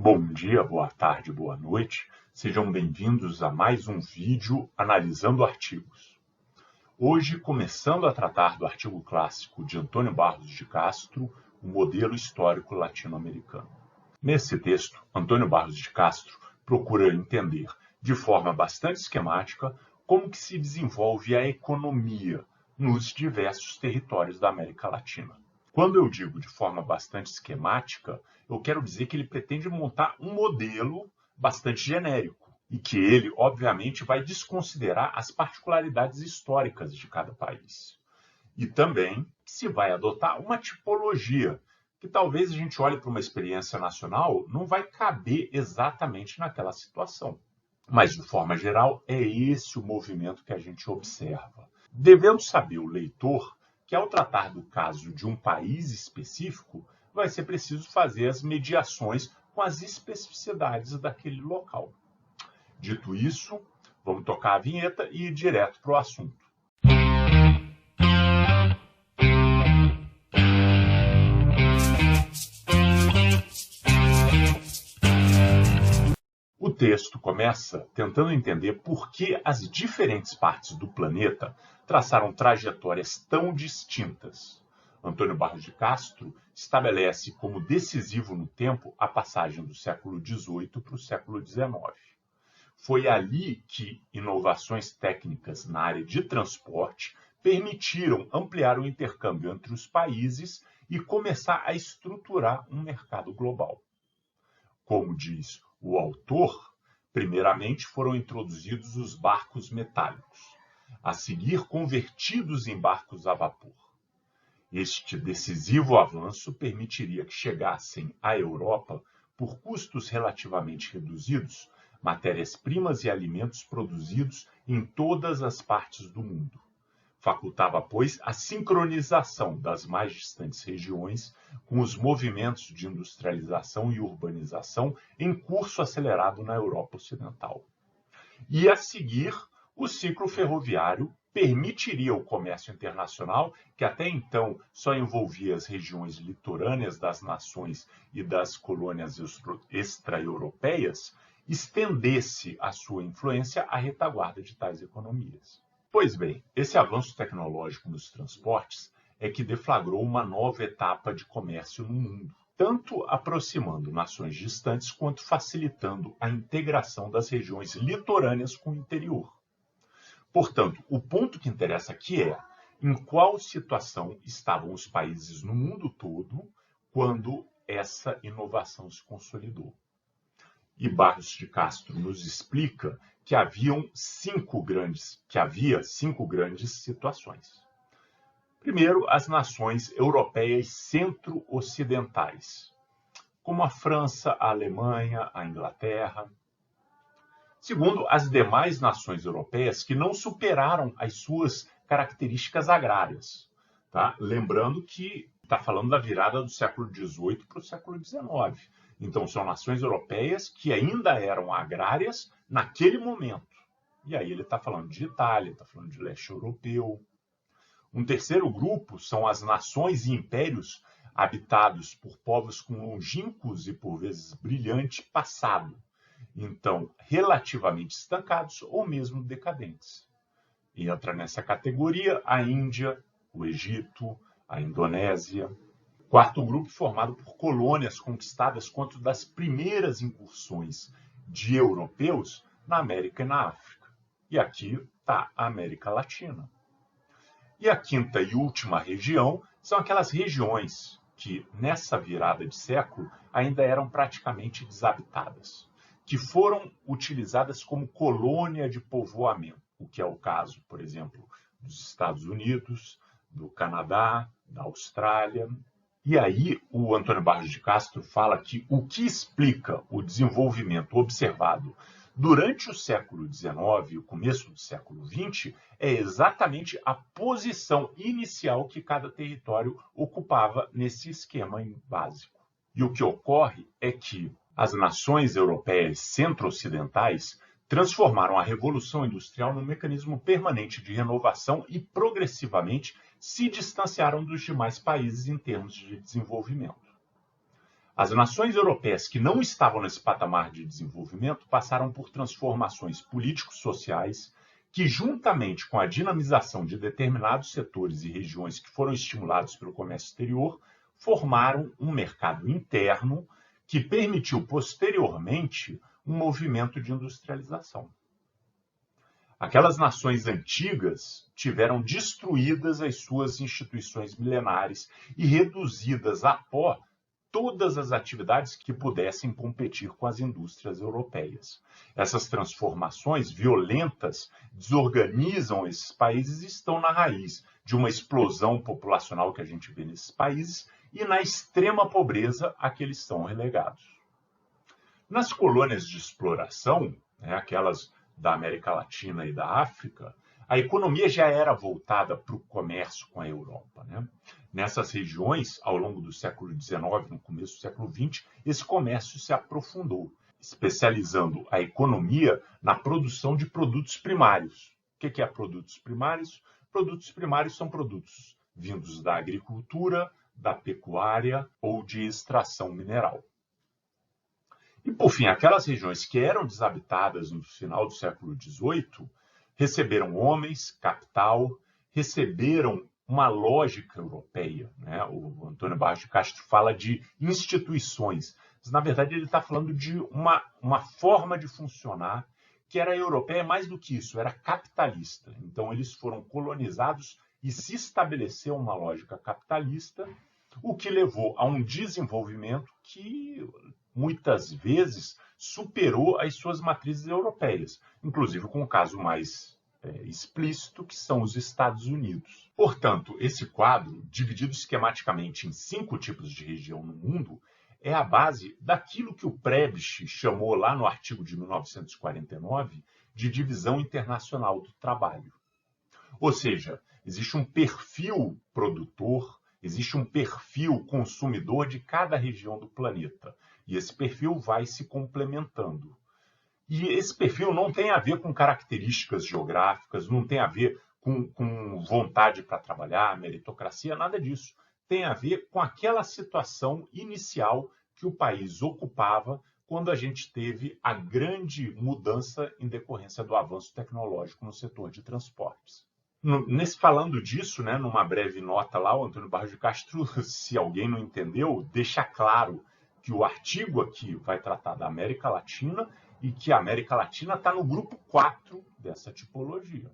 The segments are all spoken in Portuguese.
Bom dia, boa tarde, boa noite. Sejam bem-vindos a mais um vídeo analisando artigos. Hoje, começando a tratar do artigo clássico de Antônio Barros de Castro, o modelo histórico latino-americano. Nesse texto, Antônio Barros de Castro procura entender, de forma bastante esquemática, como que se desenvolve a economia nos diversos territórios da América Latina. Quando eu digo de forma bastante esquemática, eu quero dizer que ele pretende montar um modelo bastante genérico e que ele, obviamente, vai desconsiderar as particularidades históricas de cada país. E também se vai adotar uma tipologia, que talvez a gente olhe para uma experiência nacional, não vai caber exatamente naquela situação. Mas, de forma geral, é esse o movimento que a gente observa. Devendo saber o leitor que, ao tratar do caso de um país específico, vai ser preciso fazer as mediações com as especificidades daquele local. Dito isso, vamos tocar a vinheta e ir direto para o assunto. O texto começa tentando entender por que as diferentes partes do planeta traçaram trajetórias tão distintas. Antônio Barros de Castro estabelece como decisivo no tempo a passagem do século XVIII para o século XIX. Foi ali que inovações técnicas na área de transporte permitiram ampliar o intercâmbio entre os países e começar a estruturar um mercado global. Como diz o autor, primeiramente foram introduzidos os barcos metálicos, a seguir convertidos em barcos a vapor. Este decisivo avanço permitiria que chegassem à Europa, por custos relativamente reduzidos, matérias-primas e alimentos produzidos em todas as partes do mundo. Facultava, pois, a sincronização das mais distantes regiões com os movimentos de industrialização e urbanização em curso acelerado na Europa Ocidental. E, a seguir, o ciclo ferroviário permitiria o comércio internacional, que até então só envolvia as regiões litorâneas das nações e das colônias extra-europeias, estendesse a sua influência à retaguarda de tais economias. Pois bem, esse avanço tecnológico nos transportes é que deflagrou uma nova etapa de comércio no mundo, tanto aproximando nações distantes quanto facilitando a integração das regiões litorâneas com o interior. Portanto, o ponto que interessa aqui é em qual situação estavam os países no mundo todo quando essa inovação se consolidou. E Barros de Castro nos explica que havia cinco grandes situações. Primeiro, as nações europeias centro-ocidentais, como a França, a Alemanha, a Inglaterra. Segundo, as demais nações europeias que não superaram as suas características agrárias. Tá? Lembrando que está falando da virada do século XVIII para o século XIX. Então, são nações europeias que ainda eram agrárias naquele momento. E aí ele está falando de Itália, está falando de leste europeu. Um terceiro grupo são as nações e impérios habitados por povos com longínquos e, por vezes, brilhante passado. Então, relativamente estancados ou mesmo decadentes. E entra nessa categoria a Índia, o Egito, a Indonésia. Quarto grupo formado por colônias conquistadas quanto das primeiras incursões de europeus na América e na África. E aqui está a América Latina. E a quinta e última região são aquelas regiões que, nessa virada de século, ainda eram praticamente desabitadas, que foram utilizadas como colônia de povoamento, o que é o caso, por exemplo, dos Estados Unidos, do Canadá, da Austrália. E aí o Antônio Barros de Castro fala que o que explica o desenvolvimento observado durante o século XIX e o começo do século XX é exatamente a posição inicial que cada território ocupava nesse esquema básico. E o que ocorre é que as nações europeias centro-ocidentais transformaram a Revolução Industrial num mecanismo permanente de renovação e, progressivamente, se distanciaram dos demais países em termos de desenvolvimento. As nações europeias que não estavam nesse patamar de desenvolvimento passaram por transformações políticos-sociais que, juntamente com a dinamização de determinados setores e regiões que foram estimulados pelo comércio exterior, formaram um mercado interno que permitiu, posteriormente, um movimento de industrialização. Aquelas nações antigas tiveram destruídas as suas instituições milenares e reduzidas a pó todas as atividades que pudessem competir com as indústrias europeias. Essas transformações violentas desorganizam esses países e estão na raiz de uma explosão populacional que a gente vê nesses países e na extrema pobreza a que eles estão relegados. Nas colônias de exploração, aquelas da América Latina e da África, a economia já era voltada para o comércio com a Europa. Nessas regiões, ao longo do século XIX, no começo do século XX, esse comércio se aprofundou, especializando a economia na produção de produtos primários. O que é produtos primários? Produtos primários são produtos vindos da agricultura, da pecuária ou de extração mineral. E, por fim, aquelas regiões que eram desabitadas no final do século XVIII receberam homens, capital, receberam uma lógica europeia. O Antônio Barros de Castro fala de instituições, mas, na verdade, ele está falando de uma forma de funcionar que era europeia, mais do que isso, era capitalista. Então, eles foram colonizados e se estabeleceu uma lógica capitalista, o que levou a um desenvolvimento que muitas vezes superou as suas matrizes europeias, inclusive com o caso mais explícito, que são os Estados Unidos. Portanto, esse quadro, dividido esquematicamente em 5 tipos de região no mundo, é a base daquilo que o Prebisch chamou lá no artigo de 1949 de divisão internacional do trabalho. Ou seja, existe um perfil produtor, existe um perfil consumidor de cada região do planeta. E esse perfil vai se complementando. E esse perfil não tem a ver com características geográficas, não tem a ver com vontade para trabalhar, meritocracia, nada disso. Tem a ver com aquela situação inicial que o país ocupava quando a gente teve a grande mudança em decorrência do avanço tecnológico no setor de transportes. Falando disso, numa breve nota lá, o Antônio Barros de Castro, se alguém não entendeu, deixa claro que o artigo aqui vai tratar da América Latina e que a América Latina está no grupo 4 dessa tipologia.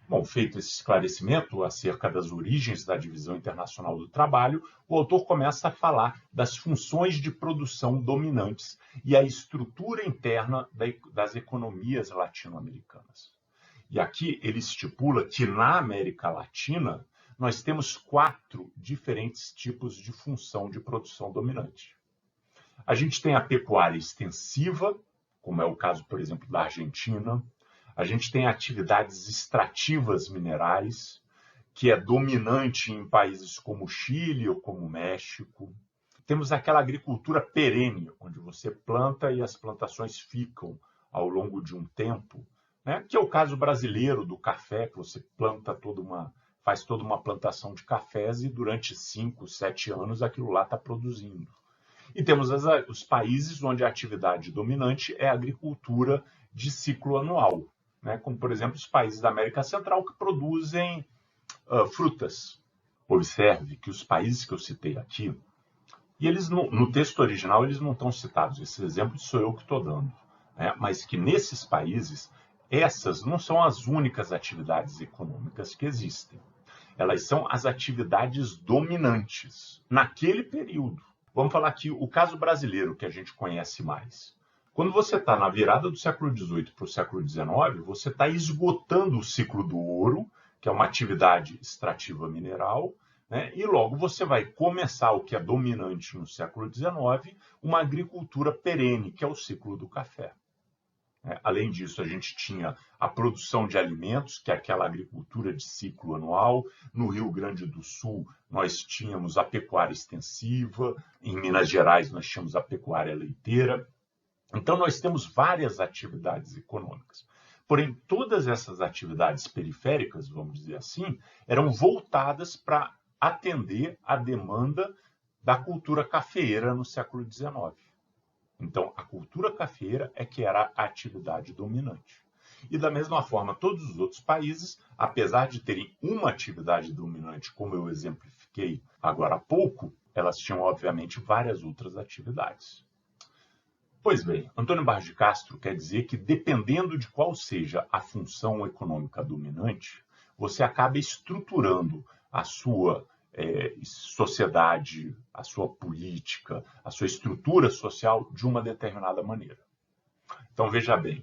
Bom, feito esse esclarecimento acerca das origens da divisão internacional do trabalho, o autor começa a falar das funções de produção dominantes e a estrutura interna das economias latino-americanas. E aqui ele estipula que na América Latina nós temos 4 diferentes tipos de função de produção dominante. A gente tem a pecuária extensiva, como é o caso, por exemplo, da Argentina. A gente tem atividades extrativas minerais, que é dominante em países como Chile ou como México. Temos aquela agricultura perene, onde você planta e as plantações ficam ao longo de um tempo, que é o caso brasileiro do café, que você faz toda uma plantação de cafés e durante 5, 7 anos aquilo lá está produzindo. E temos os países onde a atividade dominante é a agricultura de ciclo anual, como, por exemplo, os países da América Central que produzem frutas. Observe que os países que eu citei aqui, e eles no texto original eles não estão citados, esse exemplo sou eu que estou dando, mas que nesses países essas não são as únicas atividades econômicas que existem. Elas são as atividades dominantes naquele período. Vamos falar aqui o caso brasileiro, que a gente conhece mais. Quando você está na virada do século XVIII para o século XIX, você está esgotando o ciclo do ouro, que é uma atividade extrativa mineral, e logo você vai começar o que é dominante no século XIX, uma agricultura perene, que é o ciclo do café. Além disso, a gente tinha a produção de alimentos, que é aquela agricultura de ciclo anual. No Rio Grande do Sul, nós tínhamos a pecuária extensiva. Em Minas Gerais, nós tínhamos a pecuária leiteira. Então, nós temos várias atividades econômicas. Porém, todas essas atividades periféricas, vamos dizer assim, eram voltadas para atender a demanda da cultura cafeeira no século XIX. Então, a cultura cafeeira é que era a atividade dominante. E da mesma forma, todos os outros países, apesar de terem uma atividade dominante, como eu exemplifiquei agora há pouco, elas tinham, obviamente, várias outras atividades. Pois bem, Antônio Barros de Castro quer dizer que, dependendo de qual seja a função econômica dominante, você acaba estruturando a sua sociedade, a sua política, a sua estrutura social de uma determinada maneira. Então, veja bem,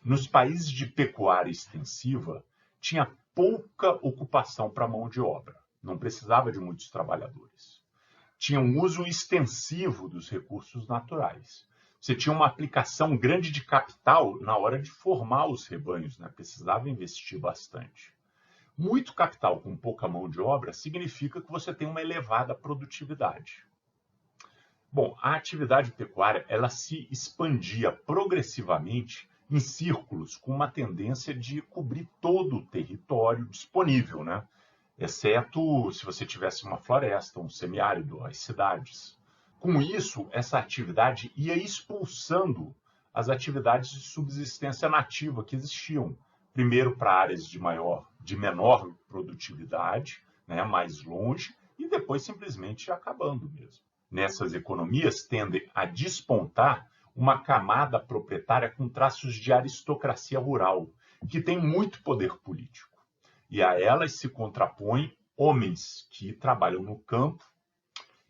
nos países de pecuária extensiva, tinha pouca ocupação para mão de obra, não precisava de muitos trabalhadores. Tinha um uso extensivo dos recursos naturais. Você tinha uma aplicação grande de capital na hora de formar os rebanhos, né? Precisava investir bastante. Muito capital com pouca mão de obra significa que você tem uma elevada produtividade. Bom, a atividade pecuária ela se expandia progressivamente em círculos com uma tendência de cobrir todo o território disponível, né? Exceto se você tivesse uma floresta, um semiárido, as cidades. Com isso, essa atividade ia expulsando as atividades de subsistência nativa que existiam. Primeiro para áreas de menor produtividade, né, mais longe, e depois simplesmente acabando mesmo. Nessas economias tendem a despontar uma camada proprietária com traços de aristocracia rural, que tem muito poder político. E a elas se contrapõem homens que trabalham no campo.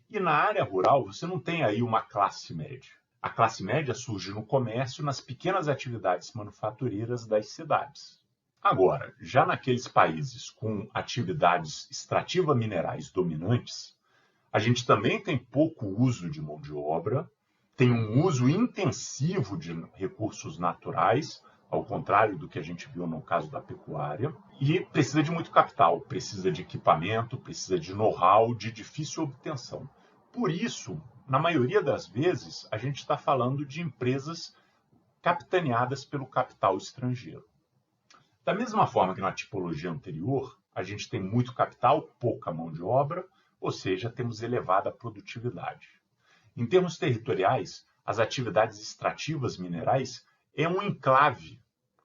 E na área rural você não tem aí uma classe média. A classe média surge no comércio, nas pequenas atividades manufatureiras das cidades. Agora, já naqueles países com atividades extrativa-minerais dominantes, a gente também tem pouco uso de mão de obra, tem um uso intensivo de recursos naturais, ao contrário do que a gente viu no caso da pecuária, e precisa de muito capital, precisa de equipamento, precisa de know-how de difícil obtenção. Por isso, na maioria das vezes, a gente está falando de empresas capitaneadas pelo capital estrangeiro. Da mesma forma que na tipologia anterior, a gente tem muito capital, pouca mão de obra, ou seja, temos elevada produtividade. Em termos territoriais, as atividades extrativas minerais é um enclave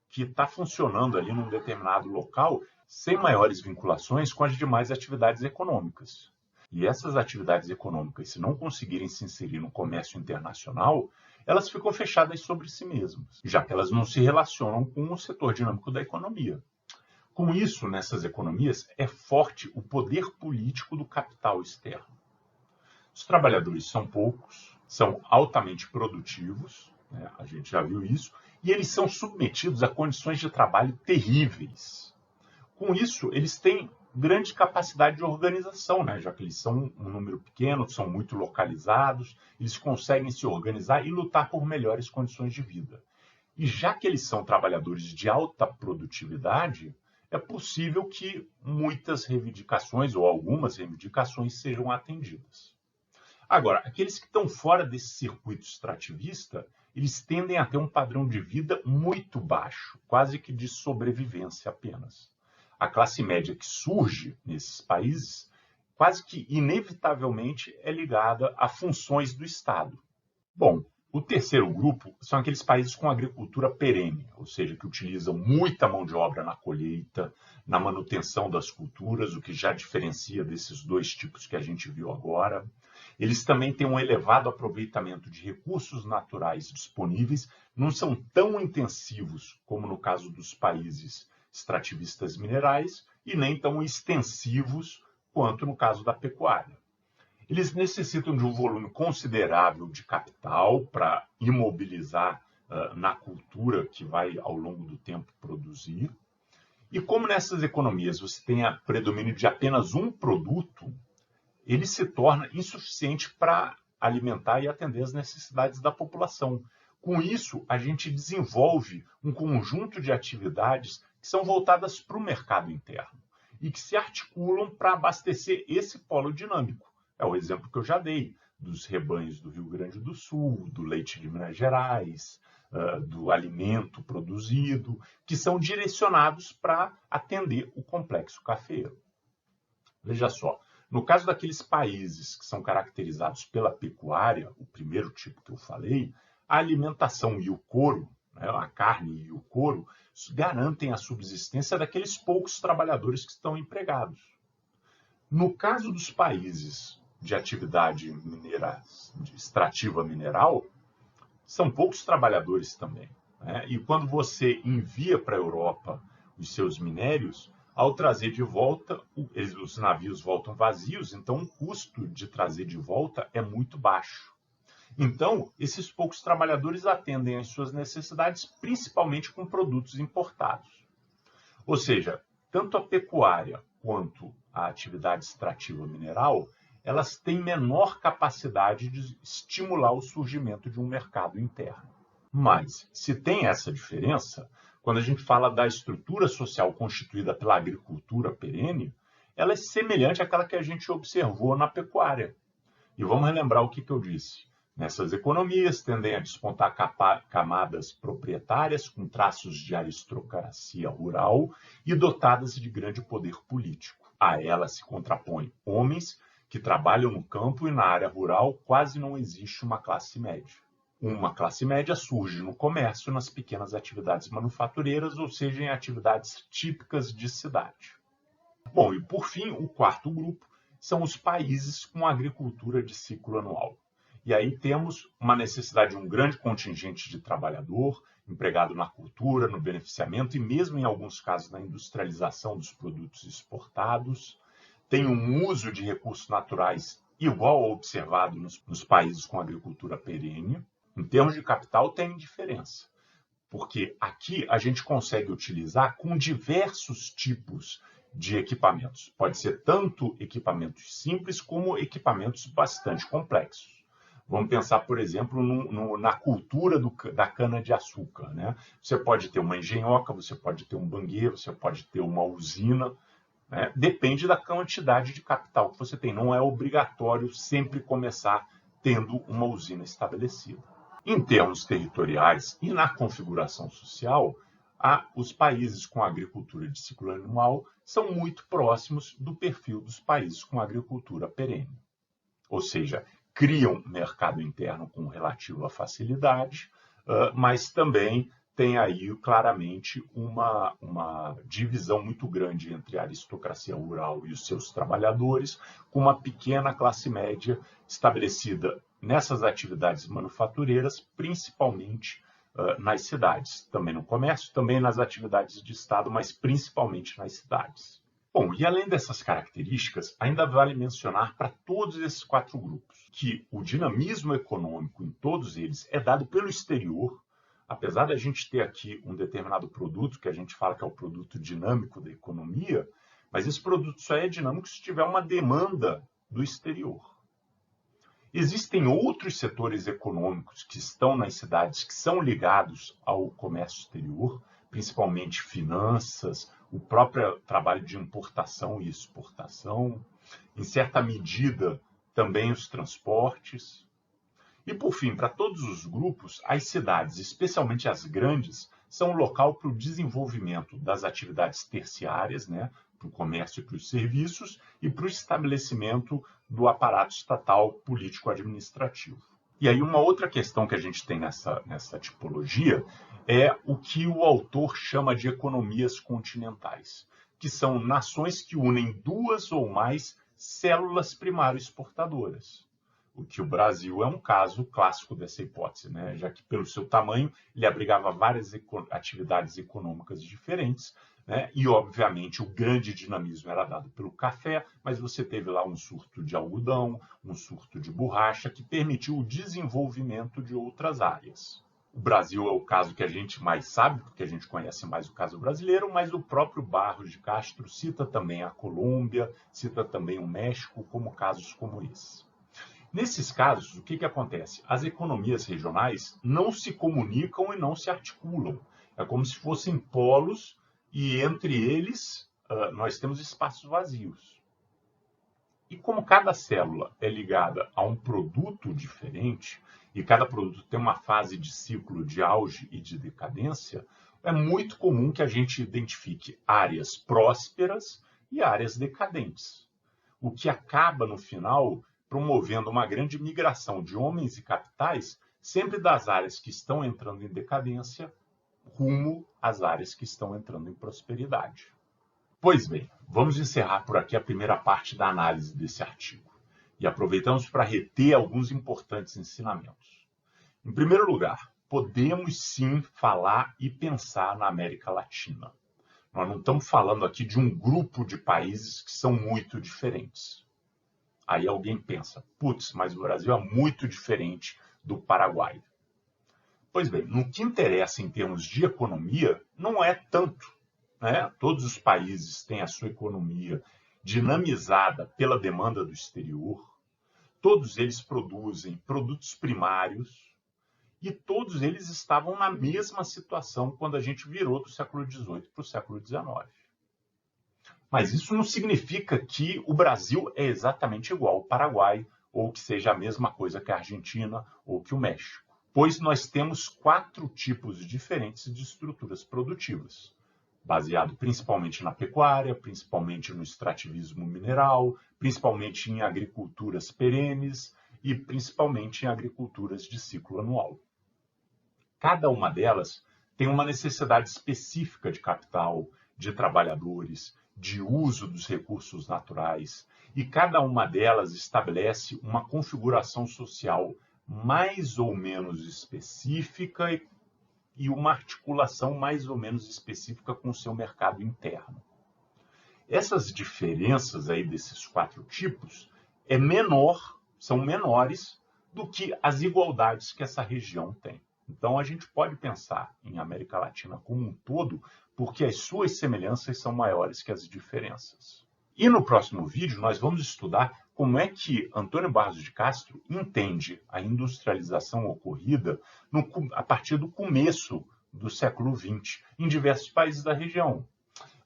que está funcionando ali num determinado local sem maiores vinculações com as demais atividades econômicas. E essas atividades econômicas, se não conseguirem se inserir no comércio internacional, elas ficam fechadas sobre si mesmas, já que elas não se relacionam com o setor dinâmico da economia. Com isso, nessas economias, é forte o poder político do capital externo. Os trabalhadores são poucos, são altamente produtivos, né? A gente já viu isso, e eles são submetidos a condições de trabalho terríveis. Com isso, eles têm grande capacidade de organização, né? Já que eles são um número pequeno, são muito localizados, eles conseguem se organizar e lutar por melhores condições de vida. E já que eles são trabalhadores de alta produtividade, é possível que muitas reivindicações ou algumas reivindicações sejam atendidas. Agora, aqueles que estão fora desse circuito extrativista, eles tendem a ter um padrão de vida muito baixo, quase que de sobrevivência apenas. A classe média que surge nesses países, quase que inevitavelmente é ligada a funções do Estado. Bom, o terceiro grupo são aqueles países com agricultura perene, ou seja, que utilizam muita mão de obra na colheita, na manutenção das culturas, o que já diferencia desses dois tipos que a gente viu agora. Eles também têm um elevado aproveitamento de recursos naturais disponíveis, não são tão intensivos como no caso dos países extrativistas minerais e nem tão extensivos quanto no caso da pecuária. Eles necessitam de um volume considerável de capital para imobilizar na cultura que vai, ao longo do tempo, produzir. E como nessas economias você tem a predomínio de apenas um produto, ele se torna insuficiente para alimentar e atender as necessidades da população. Com isso, a gente desenvolve um conjunto de atividades que são voltadas para o mercado interno e que se articulam para abastecer esse polo dinâmico. É o exemplo que eu já dei, dos rebanhos do Rio Grande do Sul, do leite de Minas Gerais, do alimento produzido, que são direcionados para atender o complexo cafeeiro. Veja só, No caso daqueles países que são caracterizados pela pecuária, o primeiro tipo que eu falei, a alimentação e o couro, né, a carne e o couro, garantem a subsistência daqueles poucos trabalhadores que estão empregados. No caso dos países de atividade de extrativa mineral, são poucos trabalhadores também, né? E quando você envia para a Europa os seus minérios, ao trazer de volta, os navios voltam vazios, então o custo de trazer de volta é muito baixo. Então, esses poucos trabalhadores atendem às suas necessidades, principalmente com produtos importados. Ou seja, tanto a pecuária quanto a atividade extrativa mineral, elas têm menor capacidade de estimular o surgimento de um mercado interno. Mas, se tem essa diferença, quando a gente fala da estrutura social constituída pela agricultura perene, ela é semelhante àquela que a gente observou na pecuária. E vamos relembrar o que eu disse. Nessas economias tendem a despontar camadas proprietárias com traços de aristocracia rural e dotadas de grande poder político. A ela se contrapõem homens que trabalham no campo e na área rural quase não existe uma classe média. Uma classe média surge no comércio, nas pequenas atividades manufatureiras, ou seja, em atividades típicas de cidade. Bom, e por fim, o quarto grupo são os países com agricultura de ciclo anual. E aí temos uma necessidade de um grande contingente de trabalhador empregado na cultura, no beneficiamento e mesmo em alguns casos na industrialização dos produtos exportados. Tem um uso de recursos naturais igual ao observado nos países com agricultura perene. Em termos de capital, tem diferença, porque aqui a gente consegue utilizar com diversos tipos de equipamentos. Pode ser tanto equipamentos simples como equipamentos bastante complexos. Vamos pensar, por exemplo, na cultura da cana-de-açúcar, né? Você pode ter uma engenhoca, você pode ter um bangueiro, você pode ter uma usina, né? Depende da quantidade de capital que você tem. Não é obrigatório sempre começar tendo uma usina estabelecida. Em termos territoriais e na configuração social, os países com agricultura de ciclo anual são muito próximos do perfil dos países com agricultura perene. Ou seja, criam mercado interno com relativa facilidade, mas também tem aí claramente uma divisão muito grande entre a aristocracia rural e os seus trabalhadores, com uma pequena classe média estabelecida nessas atividades manufatureiras, principalmente nas cidades, também no comércio, também nas atividades de Estado, mas principalmente nas cidades. Bom, e além dessas características, ainda vale mencionar para todos esses quatro grupos que o dinamismo econômico em todos eles é dado pelo exterior, apesar da gente ter aqui um determinado produto que a gente fala que é o produto dinâmico da economia, mas esse produto só é dinâmico se tiver uma demanda do exterior. Existem outros setores econômicos que estão nas cidades que são ligados ao comércio exterior, principalmente finanças, o próprio trabalho de importação e exportação, em certa medida também os transportes. E, por fim, para todos os grupos, as cidades, especialmente as grandes, são o local para o desenvolvimento das atividades terciárias, né, para o comércio e para os serviços, e para o estabelecimento do aparato estatal político-administrativo. E aí uma outra questão que a gente tem nessa tipologia é o que o autor chama de economias continentais, que são nações que unem duas ou mais células primário exportadoras. O que o Brasil é um caso clássico dessa hipótese, né? Já que pelo seu tamanho ele abrigava várias atividades econômicas diferentes, né? E obviamente o grande dinamismo era dado pelo café, mas você teve lá um surto de algodão, um surto de borracha, que permitiu o desenvolvimento de outras áreas. O Brasil é o caso que a gente mais sabe, porque a gente conhece mais o caso brasileiro, mas o próprio Barros de Castro cita também a Colômbia, cita também o México como casos como esse. Nesses casos, o que acontece? As economias regionais não se comunicam e não se articulam. É como se fossem polos e entre eles nós temos espaços vazios. E como cada célula é ligada a um produto diferente, e cada produto tem uma fase de ciclo de auge e de decadência, é muito comum que a gente identifique áreas prósperas e áreas decadentes. o que acaba, no final, promovendo uma grande migração de homens e capitais, sempre das áreas que estão entrando em decadência, rumo às áreas que estão entrando em prosperidade. Pois bem, vamos encerrar por aqui a primeira parte da análise desse artigo. E aproveitamos para reter alguns importantes ensinamentos. Em primeiro lugar, podemos sim falar e pensar na América Latina. Nós não estamos falando aqui de um grupo de países que são muito diferentes. Aí alguém pensa, putz, mas o Brasil é muito diferente do Paraguai. Pois bem, no que interessa em termos de economia, não é tanto, né? Todos os países têm a sua economia dinamizada pela demanda do exterior, todos eles produzem produtos primários e todos eles estavam na mesma situação quando a gente virou do século XVIII para o século XIX. Mas isso não significa que o Brasil é exatamente igual ao Paraguai, ou que seja a mesma coisa que a Argentina ou que o México, pois nós temos 4 tipos diferentes de estruturas produtivas, baseado principalmente na pecuária, principalmente no extrativismo mineral, principalmente em agriculturas perenes e principalmente em agriculturas de ciclo anual. Cada uma delas tem uma necessidade específica de capital, de trabalhadores, de uso dos recursos naturais, e cada uma delas estabelece uma configuração social mais ou menos específica e uma articulação mais ou menos específica com o seu mercado interno. Essas diferenças aí desses 4 tipos são menores do que as igualdades que essa região tem. Então, a gente pode pensar em América Latina como um todo, porque as suas semelhanças são maiores que as diferenças. E no próximo vídeo, nós vamos estudar como é que Antônio Barros de Castro entende a industrialização ocorrida a partir do começo do século XX em diversos países da região.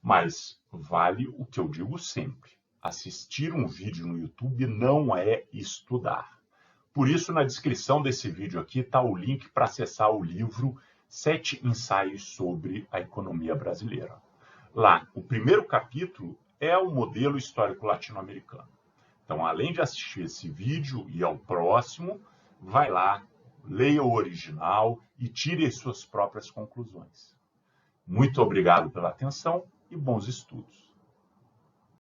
Mas vale o que eu digo sempre: assistir um vídeo no YouTube não é estudar. Por isso, na descrição desse vídeo aqui está o link para acessar o livro 7 ensaios sobre a economia brasileira. Lá, o primeiro capítulo é o modelo histórico latino-americano. Então, além de assistir esse vídeo e ao próximo, vai lá, leia o original e tire as suas próprias conclusões. Muito obrigado pela atenção e bons estudos.